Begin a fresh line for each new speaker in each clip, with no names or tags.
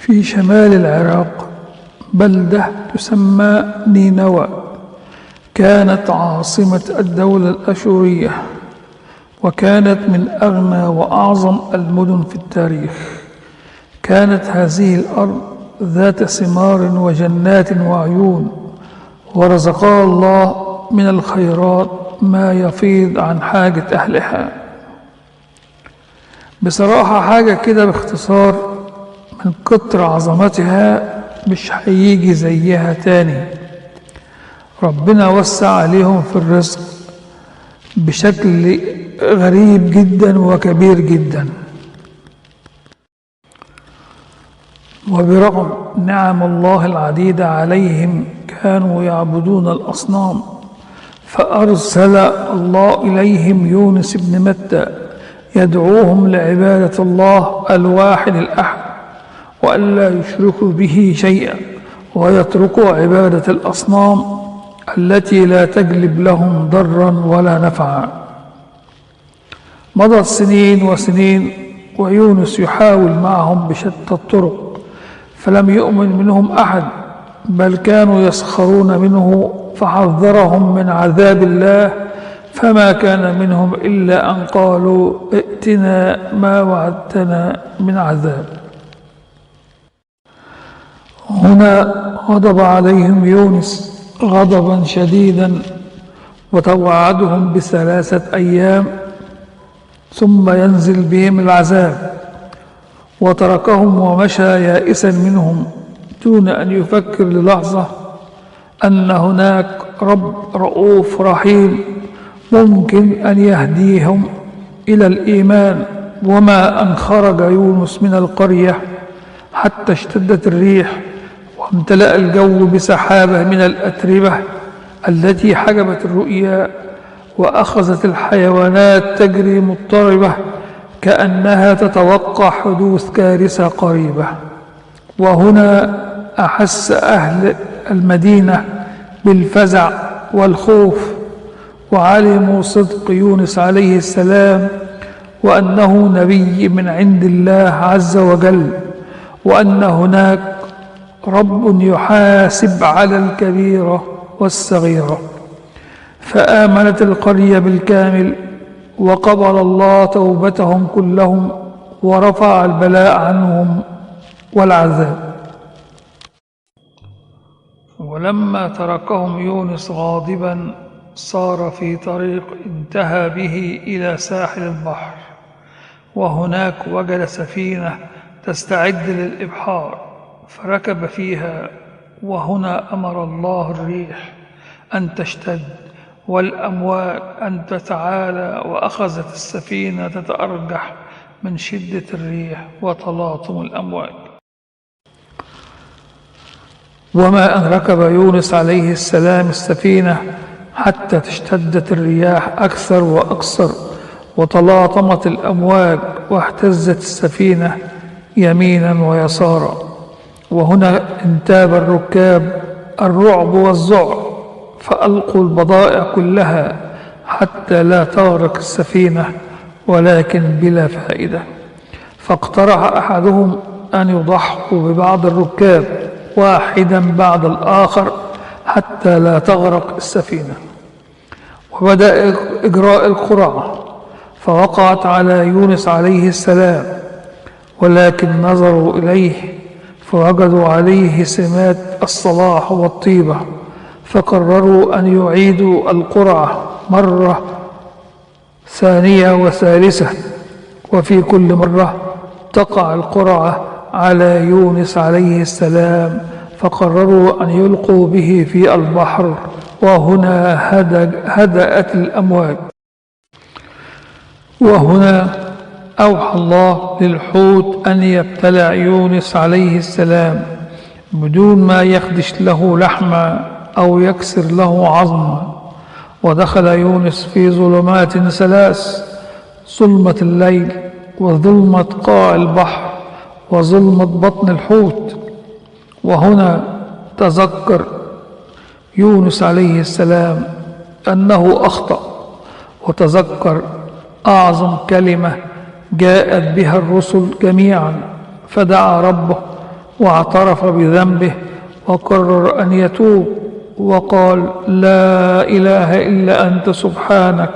في شمال العراق بلدة تسمى نينوى، كانت عاصمة الدولة الأشورية، وكانت من أغنى وأعظم المدن في التاريخ. كانت هذه الأرض ذات ثمار وجنات وعيون، ورزقها الله من الخيرات ما يفيض عن حاجة أهلها. بصراحة حاجة كده باختصار، من كتر عظمتها مش هيجي زيها تاني. ربنا وسع عليهم في الرزق بشكل غريب جدا وكبير جدا، وبرغم نعم الله العديدة عليهم كانوا يعبدون الأصنام، فأرسل الله إليهم يونس بن متى يدعوهم لعبادة الله الواحد الأحد، وألا يشركوا به شيئا، ويتركوا عبادة الأصنام التي لا تجلب لهم ضرا ولا نفعا. مضت سنين وسنين ويونس يحاول معهم بشتى الطرق، فلم يؤمن منهم أحد، بل كانوا يسخرون منه، فحذرهم من عذاب الله، فما كان منهم إلا أن قالوا ائتنا ما وعدتنا من عذاب. هنا غضب عليهم يونس غضبا شديدا، وتوعدهم ب3 أيام ثم ينزل بهم العذاب، وتركهم ومشى يائسا منهم دون أن يفكر للحظة أن هناك رب رؤوف رحيم ممكن أن يهديهم إلى الإيمان. وما أن خرج يونس من القرية حتى اشتدت الريح وامتلأ الجو بسحابة من الأتربة التي حجبت الرؤيا، وأخذت الحيوانات تجري مضطربة كأنها تتوقع حدوث كارثة قريبة. وهنا أحس أهل المدينة بالفزع والخوف، وعلموا صدق يونس عليه السلام، وأنه نبي من عند الله عز وجل، وأن هناك رب يحاسب على الكبيرة والصغيرة. فآمنت القرية بالكامل، وقبل الله توبتهم كلهم، ورفع البلاء عنهم والعذاب. ولما تركهم يونس غاضبا صار في طريق انتهى به إلى ساحل البحر، وهناك وجد سفينة تستعد للإبحار، فركب فيها. وهنا أمر الله الريح أن تشتد والأمواج أن تتعالى، وأخذت السفينة تتأرجح من شدة الريح وتلاطم الأمواج. وما أن ركب يونس عليه السلام السفينة حتى اشتدت الرياح أكثر وأكثر، وتلاطمت الأمواج، واهتزت السفينة يمينا ويسارا. وهنا انتاب الركاب الرعب والذعر، فألقوا البضائع كلها حتى لا تغرق السفينة، ولكن بلا فائدة. فاقترح أحدهم أن يضحوا ببعض الركاب واحدا بعد الآخر حتى لا تغرق السفينة. وبدأ إجراء القرعة، فوقعت على يونس عليه السلام، ولكن نظروا إليه فوجدوا عليه سمات الصلاح والطيبة، فقرروا أن يعيدوا القرعة مرة ثانية وثالثة، وفي كل مرة تقع القرعة على يونس عليه السلام، فقرروا أن يلقوا به في البحر. وهنا هدأت الأمواج. وهنا أوحى الله للحوت أن يبتلع يونس عليه السلام بدون ما يخدش له لحما أو يكسر له عظما. ودخل يونس في ظلمات 3: ظلمة الليل، وظلمة قاع البحر، وظلمة بطن الحوت. وهنا تذكر يونس عليه السلام أنه أخطأ، وتذكر أعظم كلمة جاءت بها الرسل جميعا، فدعا ربه واعترف بذنبه وقرر أن يتوب وقال: لا إله إلا أنت سبحانك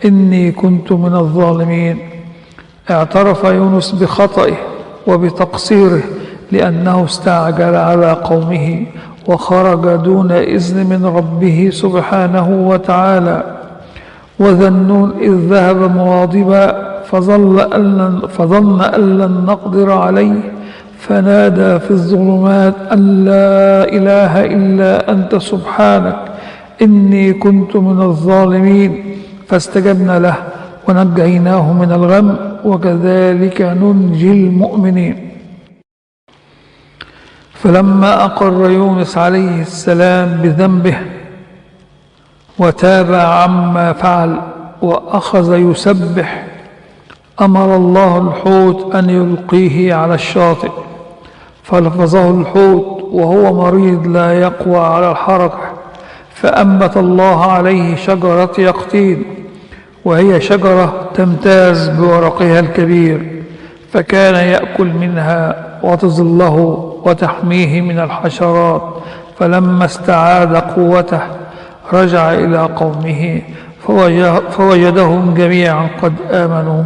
إني كنت من الظالمين. اعترف يونس بخطئه وبتقصيره لأنه استعجل على قومه وخرج دون إذن من ربه سبحانه وتعالى. وذا النون إذ ذهب مغاضبا فظن أن لن نقدر عليه فنادى في الظلمات أن لا إله إلا أنت سبحانك إني كنت من الظالمين، فاستجبنا له ونجيناه من الغم وكذلك ننجي المؤمنين. فلما أقر يونس عليه السلام بذنبه وتاب عما فعل وأخذ يسبح، أمر الله الحوت أن يلقيه على الشاطئ، فلفظه الحوت وهو مريض لا يقوى على الحركة، فأنبت الله عليه شجرة يقطين، وهي شجرة تمتاز بورقها الكبير، فكان يأكل منها وتظله وتحميه من الحشرات. فلما استعاد قوته رجع إلى قومه فوجدهم جميعا قد آمنوا